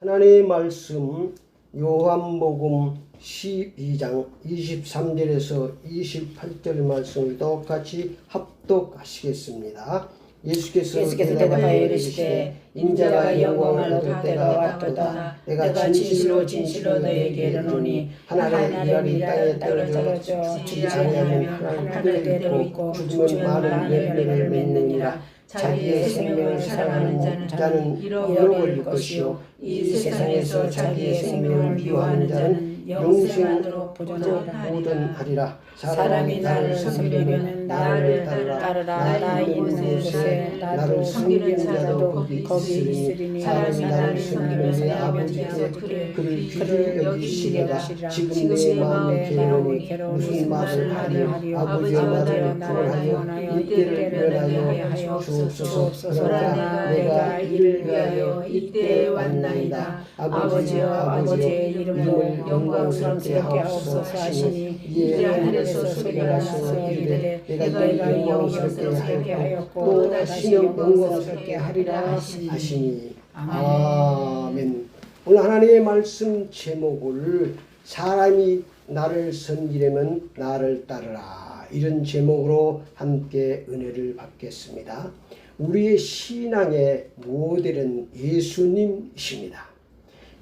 하나님의 말씀 요한복음 12장 23절에서 28절 말씀을 똑같이 합독하시겠습니다. 예수께서 대답하여 이르시되 인자가 영광을 얻을 때가 왔도다. 내가 진실로 너희에게 이르노니 하나는 이 땅에 떨어져 죽지 아니하면 하늘대로 있고 죽으면 많은 열매를 맺느니라. 자기의 생명을 사랑하는 자는 잃어버릴 것이요 이 세상에서 자기의 생명을 미워하는 자는 영생으로 보존하리라. 사람이 나를 섬기려면 나를 따르라. 나 있는 곳에 나를 섬기는 자도 거기 있으리니 사람이 나를 섬기면 내 아버지께서 그를 귀히 여기시리라. 지금 내 마음이 괴로우니 무슨 말을 하리요. 아버지여 나를 구원하여 이때를 면하여 주옵소서. 그러나 내가 이를 위하여 이때에 왔나이다. 아버지의 이름을 영광스럽게 하옵소서 하시니 이에 하늘에서 소리가 나서 이르되 내가 영광스럽게 하였고 또 다시 영광스럽게 하리라 하시니. 아멘. 오늘 하나님의 말씀 제목을 사람이 나를 섬기려면 나를 따르라, 이런 제목으로 함께 은혜를 받겠습니다. 우리의 신앙의 모델은 예수님이십니다.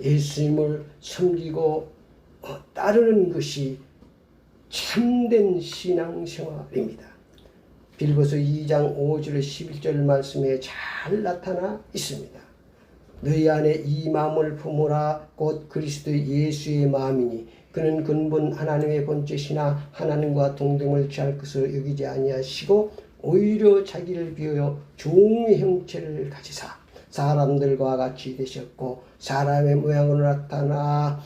예수님을 섬기고 따르는 것이 참된 신앙생활입니다. 빌보서 2장 5절 11절 말씀에 잘 나타나 있습니다. 너희 안에 이 마음을 품으라. 곧 그리스도 예수의 마음이니 그는 근본 하나님의 본체시나 하나님과 동등을 취할 것을 여기지 아니하시고 오히려 자기를 비하여 종의 형체를 가지사 사람들과 같이 되셨고 사람의 모양으로 나타나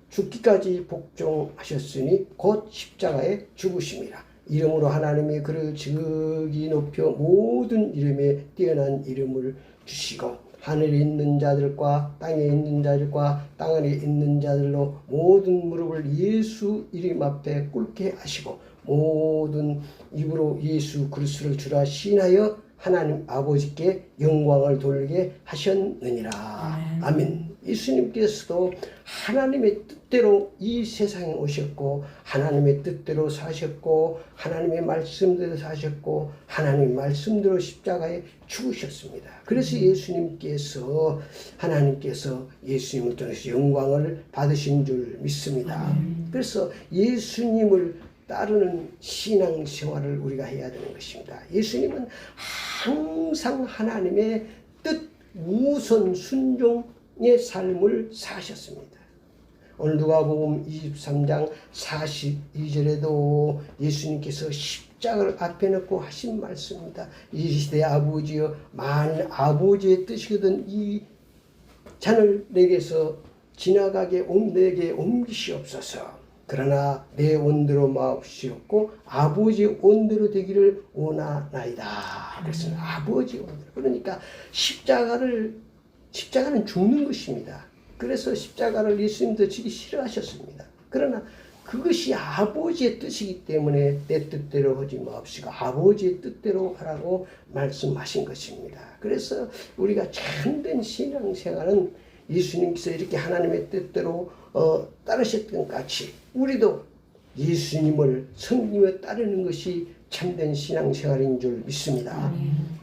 죽기까지 복종하셨으니 곧 십자가에 죽으심이라. 이름으로 하나님이 그를 지극히 높여 모든 이름에 뛰어난 이름을 주시고 하늘에 있는 자들과 땅에 있는 자들과 땅 안에 있는 자들로 모든 무릎을 예수 이름 앞에 꿇게 하시고 모든 입으로 예수 그리스도를 주라 시인하여 하나님 아버지께 영광을 돌리게 하셨느니라. 아멘. 예수님께서도 하나님의 뜻대로 이 세상에 오셨고 하나님의 뜻대로 사셨고 하나님의 말씀대로 사셨고 하나님의 말씀대로 십자가에 죽으셨습니다. 그래서 예수님께서 하나님께서 예수님을 통해서 영광을 받으신 줄 믿습니다. 그래서 예수님을 따르는 신앙생활을 우리가 해야 되는 것입니다. 예수님은 항상 하나님의 뜻 우선 순종의 삶을 사셨습니다. 오늘 누가복음 23장 42절에도 예수님께서 십자가를 앞에 놓고 하신 말씀입니다. 이르시되 아버지여 만일 아버지의 뜻이거든 이 잔을 내게서 지나가게 내게 옮기시옵소서. 그러나 내 원대로 마옵시옵고 아버지의 원대로 되기를 원하나이다. 그랬습니다. 아버지의 원대로. 그러니까 십자가는 죽는 것입니다. 그래서 십자가를 예수님도 지기 싫어하셨습니다. 그러나 그것이 아버지의 뜻이기 때문에 내 뜻대로 하지 마옵시고 아버지의 뜻대로 하라고 말씀하신 것입니다. 그래서 우리가 참된 신앙생활은 예수님께서 이렇게 하나님의 뜻대로 따르셨던 것 같이 우리도 예수님을 섬기며 따르는 것이 참된 신앙생활인 줄 믿습니다.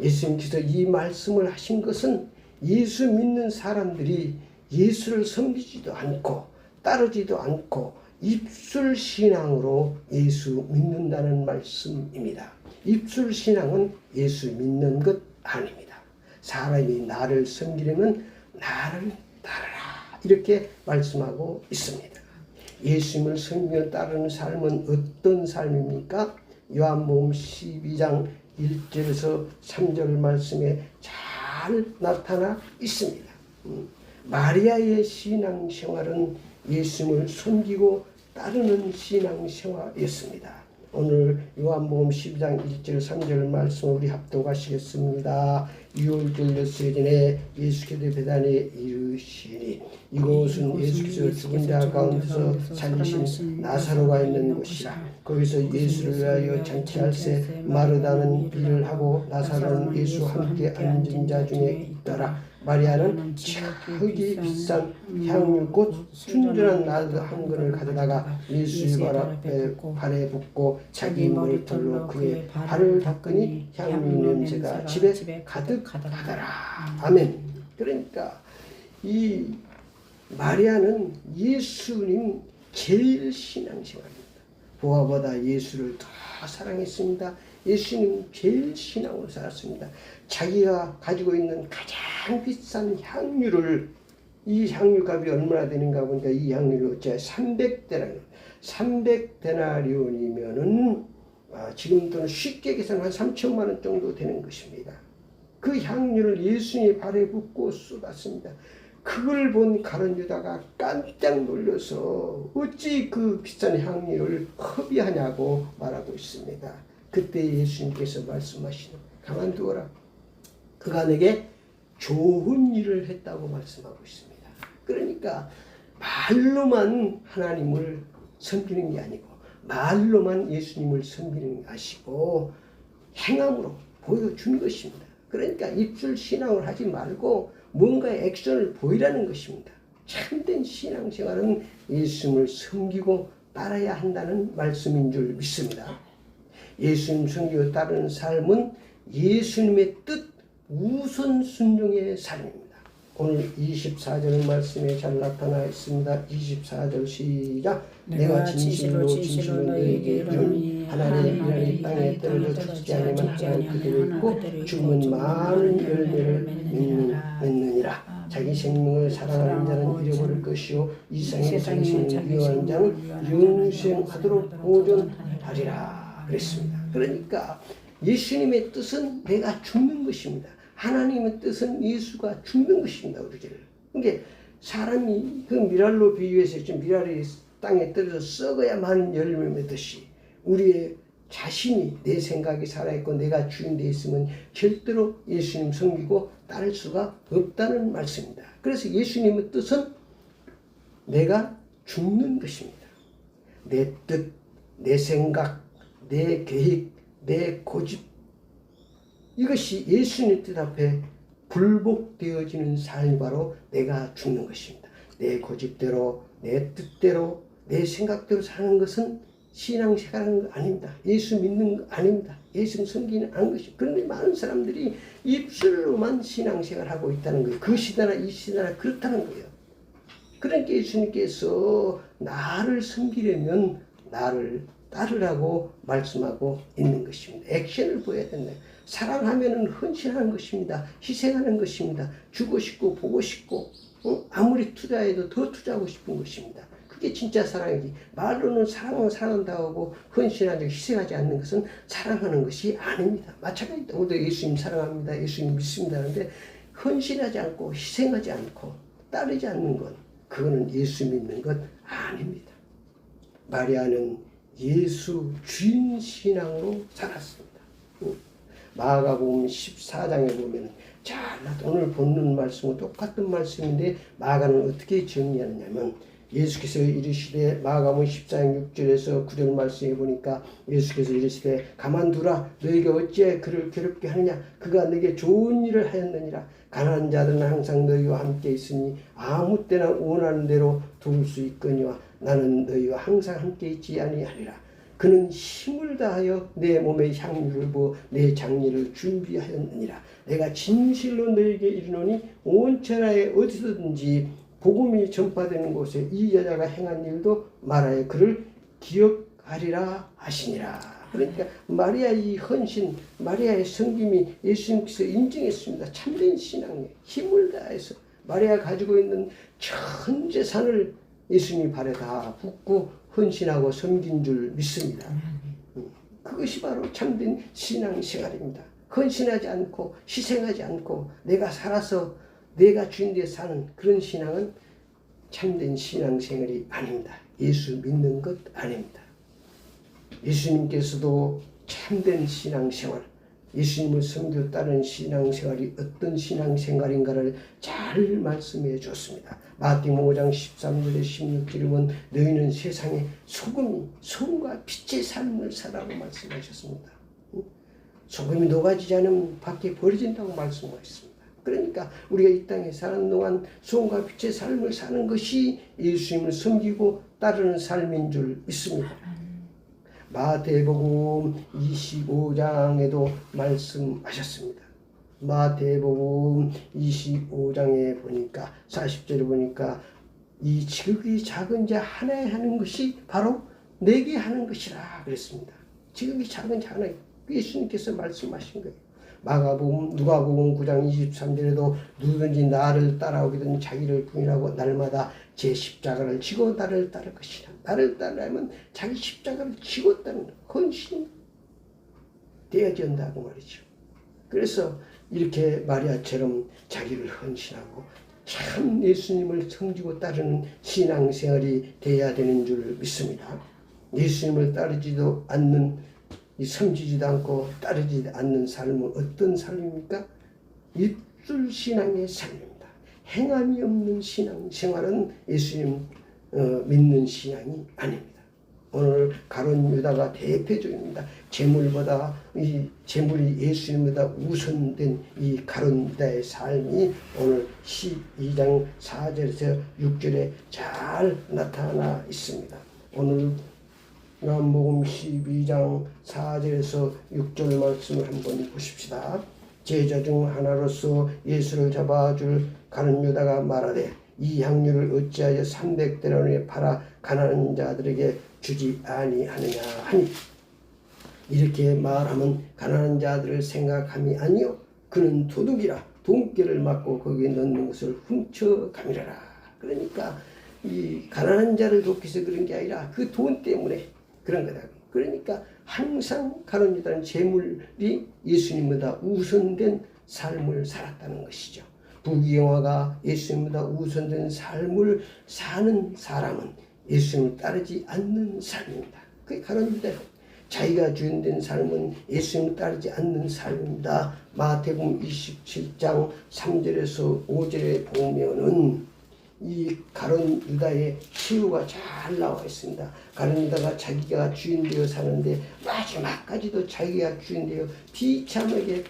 예수님께서 이 말씀을 하신 것은 예수 믿는 사람들이 예수를 섬기지도 않고 따르지도 않고 입술 신앙으로 예수 믿는다는 말씀입니다. 입술 신앙은 예수 믿는 것 아닙니다. 사람이 나를 섬기려면 나를 따르라, 이렇게 말씀하고 있습니다. 예수님을 섬기며 따르는 삶은 어떤 삶입니까? 요한복음 12장 1절에서 3절 말씀에 잘 나타나 있습니다. 마리아의 신앙생활은 예수님을 섬기고 따르는 신앙생활이었습니다. 오늘 요한복음 12장 1절 3절 말씀 우리 합독하시겠습니다. 6월절 6일 전에 예수께서 베다니에 이르시니 이곳은 예수께서 죽은 자 가운데서 살리신 나사로가 있는 곳이라. 거기서 예수를 위하여 잔치할새 마르다는 일을 하고 나사로는 예수와 함께 앉은 자 중에 있더라. 마리아는 저기 비싼 향유 곧 순전한 나드 한 근을 가져다가 예수의 발에 붓고 자기 머리털로 그의 발을 닦으니 향유 냄새가 집에 가득하더라. 아멘. 그러니까 이 마리아는 예수님 제일 신앙생활입니다. 부하보다 예수를 더 사랑했습니다. 예수님 제일 신앙으로 살았습니다. 자기가 가지고 있는 가장 비싼 향유를, 이 향유값이 얼마나 되는가 보니까 이 향유를 어째 300데나리온이면은 지금 돈 쉽게 계산한 3천만 원 정도 되는 것입니다. 그 향유를 예수님의 발에 붓고 쏟았습니다. 그걸 본 가룟 유다가 깜짝 놀라서 어찌 그 비싼 향유를 허비하냐고 말하고 있습니다. 그때 예수님께서 말씀하시는, 가만두어라. 그가 내게 좋은 일을 했다고 말씀하고 있습니다. 그러니까 말로만 하나님을 섬기는 게 아니고, 말로만 예수님을 섬기는 게 아니고 행함으로 보여준 것입니다. 그러니까 입술 신앙을 하지 말고 뭔가의 액션을 보이라는 것입니다. 참된 신앙생활은 예수님을 섬기고 따라야 한다는 말씀인 줄 믿습니다. 예수님 섬기고 따르는 삶은 예수님의 뜻 우선 순종의 삶입니다. 오늘 24절 말씀에 잘 나타나 있습니다. 24절 시작. 내가 진실로 너희에게 이르노니 하나님의 땅에 떨어져 죽지 않으면 하나님 그대로 있고 죽으면 많은 열매를 맺느니라. 자기 생명을 사랑하는 자는 잃어버릴 것이요 이상의 자기 생명을 위하는 자는 영생하도록 보존하리라 그랬습니다. 그러니까 예수님의 뜻은 내가 죽는 것입니다. 하나님의 뜻은 예수가 죽는 것입니다. 우리를. 그러니까 사람이 그 미랄로 비유해서 지금 미랄이 땅에 떨어져 썩어야 많은 열매를 맺듯이 우리의 자신이, 내 생각이 살아있고 내가 주인 돼 있으면 절대로 예수님 섬기고 따를 수가 없다는 말씀입니다. 그래서 예수님의 뜻은 내가 죽는 것입니다. 내 뜻, 내 생각, 내 계획, 내 고집, 이것이 예수님 뜻 앞에 굴복되어지는 삶이 바로 내가 죽는 것입니다. 내 고집대로, 내 뜻대로, 내 생각대로 사는 것은 신앙생활하는 거 아닙니다. 예수 믿는 거 아닙니다. 예수 섬기는 안 것이. 그런데 많은 사람들이 입술로만 신앙생활하고 있다는 거예요. 그 시대나 이 시대나 그렇다는 거예요. 그러니까 예수님께서 나를 섬기려면 나를 따르라고 말씀하고 있는 것입니다. 액션을 보여야 된다. 사랑하면은 헌신하는 것입니다. 희생하는 것입니다. 주고 싶고 보고 싶고 아무리 투자해도 더 투자하고 싶은 것입니다. 그게 진짜 사랑이지. 말로는 사랑한다고 하고 헌신하지 희생하지 않는 것은 사랑하는 것이 아닙니다. 마찬가지다. 우리도 예수님 사랑합니다. 예수님 믿습니다. 하는데 헌신하지 않고 희생하지 않고 따르지 않는 것, 그거는 예수 믿는 것 아닙니다. 마리아는 예수 주인 신앙으로 살았습니다. 마가복음 14장에 보면 오늘 본문 말씀은 똑같은 말씀인데 마가는 어떻게 정리하느냐면 예수께서 이르시되 마가복음 14장 6절에서 9절 말씀에 보니까 예수께서 이르시되 가만두라 너희가 어찌 그를 괴롭게 하느냐 그가 너에게 좋은 일을 하였느니라 가난한 자들은 항상 너희와 함께 있으니 아무 때나 원하는 대로 도울 수 있거니와 나는 너희와 항상 함께 있지 아니하리라. 그는 힘을 다하여 내 몸에 향유를 부어 내 장례를 준비하였느니라. 내가 진실로 너희에게 이르노니 온 천하에 어디서든지 복음이 전파되는 곳에 이 여자가 행한 일도 말하여 그를 기억하리라 하시니라. 그러니까 마리아의 헌신, 마리아의 섬김이 예수님께서 인정했습니다. 참된 신앙에 힘을 다해서 마리아가 가지고 있는 전 재산을 예수님 발에 다 붓고 헌신하고 섬긴 줄 믿습니다. 그것이 바로 참된 신앙생활입니다. 헌신하지 않고 희생하지 않고 내가 살아서 내가 주인 되어 사는 그런 신앙은 참된 신앙생활이 아닙니다. 예수 믿는 것 아닙니다. 예수님께서도 참된 신앙생활, 예수님을 섬기고 따르는 신앙생활이 어떤 신앙생활인가를 잘 말씀해 줬습니다. 마태복음 5장 13절에 16절에 보면 너희는 세상의 소금과 빛의 삶을 살라고 말씀하셨습니다. 소금이 녹아지지 않으면 밖에 버려진다고 말씀하셨습니다. 그러니까 우리가 이 땅에 사는 동안 소금과 빛의 삶을 사는 것이 예수님을 섬기고 따르는 삶인 줄 믿습니다. 마태복음 25장에도 말씀하셨습니다. 마태복음 25장에 보니까 40절에 보니까 이 지극히 작은 자 하나에 하는 것이 바로 내게 하는 것이라 그랬습니다. 지극히 작은 자 하나, 예수님께서 말씀하신 거예요. 누가복음 9장 23절에도 누구든지 나를 따라오기든 자기를 부인하고 날마다 제 십자가를 지고 나를 따를 것이라. 나를 따르려면 자기 십자가를 지고 따르는 헌신이 되어야 된다고 말이죠. 그래서 이렇게 마리아처럼 자기를 헌신하고 참 예수님을 섬기고 따르는 신앙생활이 되어야 되는 줄 믿습니다. 예수님을 따르지도 않는, 섬기지도 않고 따르지 않는 삶은 어떤 삶입니까? 입술신앙의 삶입니다. 행함이 없는 신앙생활은 예수님 믿는 신앙이 아닙니다. 오늘 가룟 유다가 대표적입니다. 이 재물이 예수님보다 우선된 이 가룟 유다의 삶이 오늘 12장 4절에서 6절에 잘 나타나 있습니다. 오늘 요한복음 12장 4절에서 6절 말씀을 한번 보십시다. 제자 중 하나로서 예수를 잡아줄 가룟 유다가 말하되 이 향유를 어찌하여 300데나리온에 팔아 가난한 자들에게 주지 아니하느냐 하니, 이렇게 말하면 가난한 자들을 생각함이 아니요 그는 도둑이라 돈깨를 맞고 거기에 넣는 것을 훔쳐가미라라. 그러니까 이 가난한 자를 돕기 위해서 그런 게 아니라 그 돈 때문에 그런 거다. 그러니까 항상 가룟 유다는 재물이 예수님보다 우선된 삶을 살았다는 것이죠. 부귀영화가 예수님보다 우선된 삶을 사는 사람은 예수님을 따르지 않는 삶입니다. 그게 가룟 유다예요. 자기가 주인된 삶은 예수님을 따르지 않는 삶입니다. 마태복음 27장 3절에서 5절에 보면은 이 가룟 유다의 시우가 잘 나와 있습니다. 가룟 유다가 자기가 주인되어 사는데 마지막까지도 자기가 주인되어 비참하게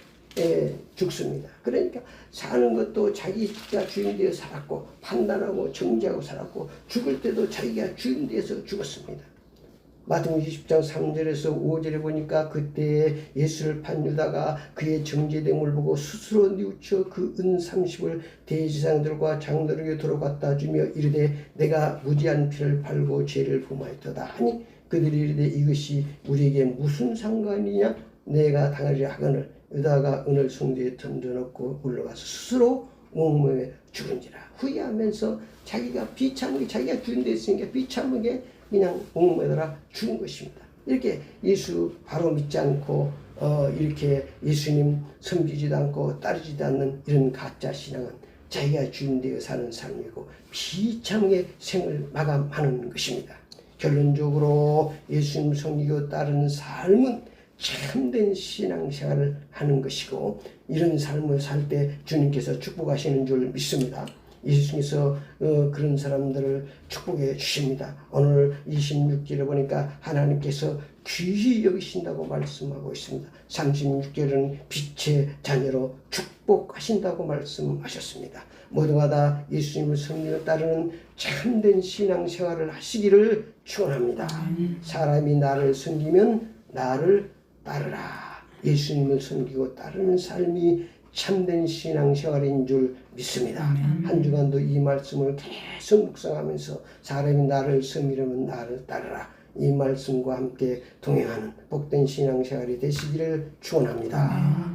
죽습니다. 그러니까 사는 것도 자기가 주인되어 살았고 판단하고 정죄하고 살았고 죽을 때도 자기가 주인되어서 죽었습니다. 마태복음 20장 3절에서 5절에 보니까 그때 예수를 판 유다가 그의 정죄됨을 보고 스스로 뉘우쳐 그 은 30을 대제사장들과 장로에게 도로 갖다 주며 이르되 내가 무지한 피를 팔고 죄를 범하였도다 하니 그들이 이르되 이것이 우리에게 무슨 상관이냐 내가 당하리라 하거늘 유다가 은을 성전에 던져놓고 물러가서 스스로 옥문에 죽은지라. 후회하면서 자기가 비참하게 자기가 주인됐으니까 비참하게 그냥 옥문에다가 죽은 것입니다. 이렇게 예수 바로 믿지 않고 이렇게 예수님 섬기지도 않고 따르지도 않는 이런 가짜 신앙은 자기가 주인되어 사는 삶이고 비참하게 생을 마감하는 것입니다. 결론적으로 예수님 섬기고 따르는 삶은 참된 신앙생활을 하는 것이고 이런 삶을 살 때 주님께서 축복하시는 줄 믿습니다. 예수님께서 그런 사람들을 축복해 주십니다. 오늘 26절에 보니까 하나님께서 귀히 여기신다고 말씀하고 있습니다. 36절은 빛의 자녀로 축복하신다고 말씀하셨습니다. 모두가 다 예수님을 섬기고 따르는 참된 신앙생활을 하시기를 축원합니다. 사람이 나를 섬기면 나를 따르라. 예수님을 섬기고 따르는 삶이 참된 신앙생활인 줄 믿습니다. 한 주간도 이 말씀을 계속 묵상하면서 사람이 나를 섬기려면 나를 따르라. 이 말씀과 함께 동행하는 복된 신앙생활이 되시기를 축원합니다.